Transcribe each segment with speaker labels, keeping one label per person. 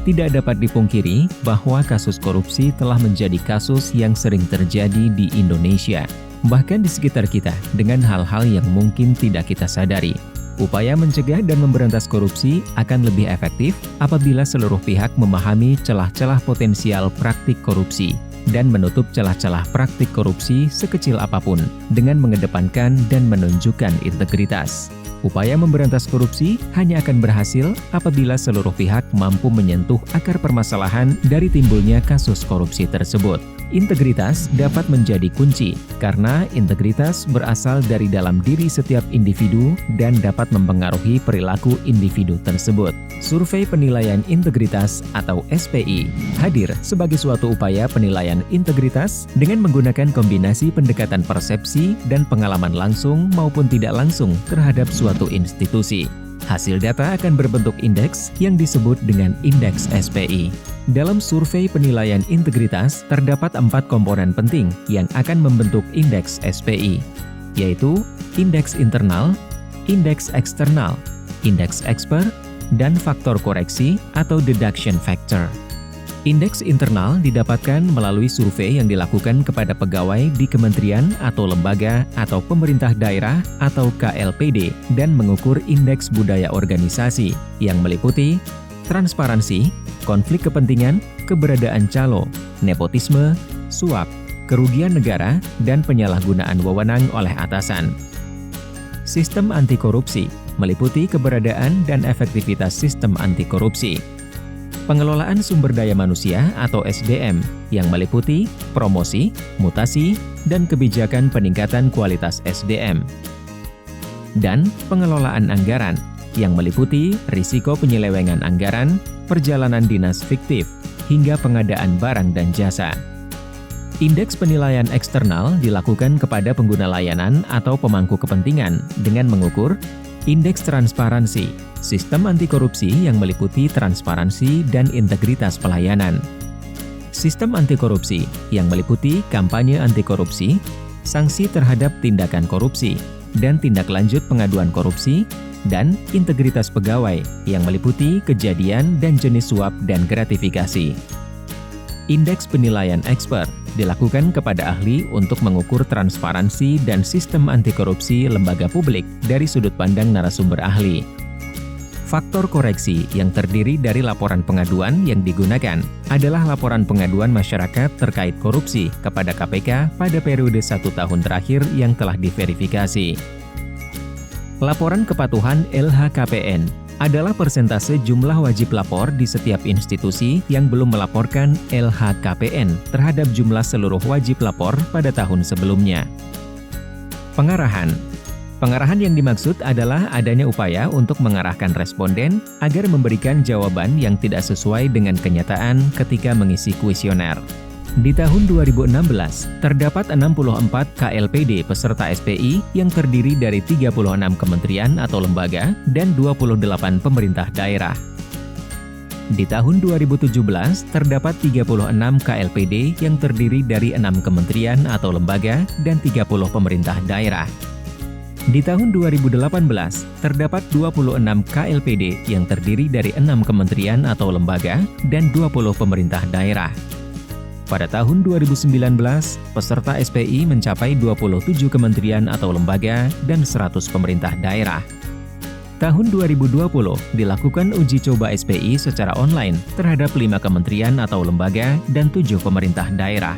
Speaker 1: Tidak dapat dipungkiri bahwa kasus korupsi telah menjadi kasus yang sering terjadi di Indonesia, bahkan di sekitar kita dengan hal-hal yang mungkin tidak kita sadari. Upaya mencegah dan memberantas korupsi akan lebih efektif apabila seluruh pihak memahami celah-celah potensial praktik korupsi dan menutup celah-celah praktik korupsi sekecil apapun dengan mengedepankan dan menunjukkan integritas. Upaya memberantas korupsi hanya akan berhasil apabila seluruh pihak mampu menyentuh akar permasalahan dari timbulnya kasus korupsi tersebut. Integritas dapat menjadi kunci, karena integritas berasal dari dalam diri setiap individu dan dapat mempengaruhi perilaku individu tersebut. Survei Penilaian Integritas atau SPI hadir sebagai suatu upaya penilaian integritas dengan menggunakan kombinasi pendekatan persepsi dan pengalaman langsung maupun tidak langsung terhadap suatu institusi. Hasil data akan berbentuk indeks yang disebut dengan indeks SPI. Dalam survei penilaian integritas, terdapat 4 komponen penting yang akan membentuk indeks SPI, yaitu indeks internal, indeks eksternal, indeks expert, dan faktor koreksi atau deduction factor. Indeks internal didapatkan melalui survei yang dilakukan kepada pegawai di kementerian atau lembaga atau pemerintah daerah atau KLPD dan mengukur indeks budaya organisasi yang meliputi transparansi, konflik kepentingan, keberadaan calo, nepotisme, suap, kerugian negara, dan penyalahgunaan wewenang oleh atasan. Sistem anti korupsi meliputi keberadaan dan efektivitas sistem anti korupsi. Pengelolaan sumber daya manusia atau SDM yang meliputi promosi, mutasi, dan kebijakan peningkatan kualitas SDM. Dan pengelolaan anggaran yang meliputi risiko penyelewengan anggaran, perjalanan dinas fiktif, hingga pengadaan barang dan jasa. Indeks penilaian eksternal dilakukan kepada pengguna layanan atau pemangku kepentingan dengan mengukur indeks transparansi, sistem anti korupsi yang meliputi transparansi dan integritas pelayanan. Sistem anti korupsi yang meliputi kampanye anti korupsi, sanksi terhadap tindakan korupsi, dan tindak lanjut pengaduan korupsi, dan integritas pegawai yang meliputi kejadian dan jenis suap dan gratifikasi. Indeks penilaian expert dilakukan kepada ahli untuk mengukur transparansi dan sistem anti korupsi lembaga publik dari sudut pandang narasumber ahli. Faktor koreksi yang terdiri dari laporan pengaduan yang digunakan adalah laporan pengaduan masyarakat terkait korupsi kepada KPK pada periode 1 tahun terakhir yang telah diverifikasi. Laporan kepatuhan LHKPN adalah persentase jumlah wajib lapor di setiap institusi yang belum melaporkan LHKPN terhadap jumlah seluruh wajib lapor pada tahun sebelumnya. Pengarahan. Pengarahan yang dimaksud adalah adanya upaya untuk mengarahkan responden agar memberikan jawaban yang tidak sesuai dengan kenyataan ketika mengisi kuesioner. Di tahun 2016, terdapat 64 KLPD peserta SPI yang terdiri dari 36 kementerian atau lembaga dan 28 pemerintah daerah. Di tahun 2017, terdapat 36 KLPD yang terdiri dari 6 kementerian atau lembaga dan 30 pemerintah daerah. Di tahun 2018, terdapat 26 KLPD yang terdiri dari 6 kementerian atau lembaga dan 20 pemerintah daerah. Pada tahun 2019, peserta SPI mencapai 27 kementerian atau lembaga dan 100 pemerintah daerah. Tahun 2020 dilakukan uji coba SPI secara online terhadap 5 kementerian atau lembaga dan 7 pemerintah daerah.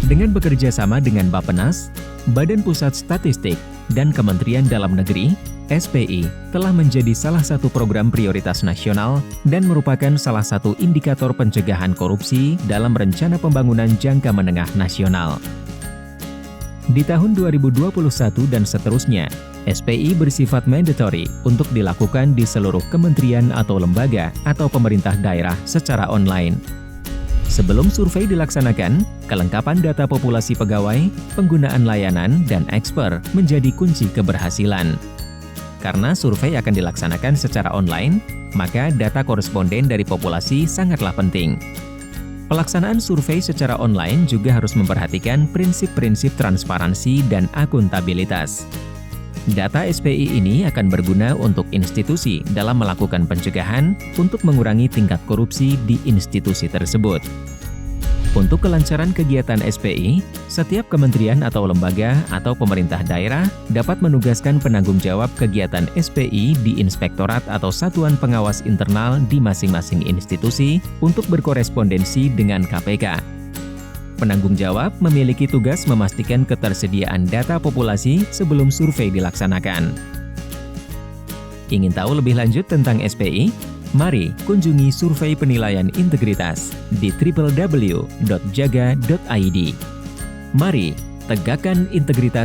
Speaker 1: Dengan bekerja sama dengan Bappenas, Badan Pusat Statistik, dan Kementerian Dalam Negeri, SPI telah menjadi salah satu program prioritas nasional dan merupakan salah satu indikator pencegahan korupsi dalam Rencana Pembangunan Jangka Menengah Nasional. Di tahun 2021 dan seterusnya, SPI bersifat mandatory untuk dilakukan di seluruh kementerian atau lembaga atau pemerintah daerah secara online. Sebelum survei dilaksanakan, kelengkapan data populasi pegawai, penggunaan layanan, dan eksper menjadi kunci keberhasilan. Karena survei akan dilaksanakan secara online, maka data koresponden dari populasi sangatlah penting. Pelaksanaan survei secara online juga harus memperhatikan prinsip-prinsip transparansi dan akuntabilitas. Data SPI ini akan berguna untuk institusi dalam melakukan pencegahan untuk mengurangi tingkat korupsi di institusi tersebut. Untuk kelancaran kegiatan SPI, setiap kementerian atau lembaga atau pemerintah daerah dapat menugaskan penanggung jawab kegiatan SPI di inspektorat atau satuan pengawas internal di masing-masing institusi untuk berkorespondensi dengan KPK. Penanggung jawab memiliki tugas memastikan ketersediaan data populasi sebelum survei dilaksanakan. Ingin tahu lebih lanjut tentang SPI? Mari kunjungi survei penilaian integritas di www.jaga.id. Mari tegakkan integritas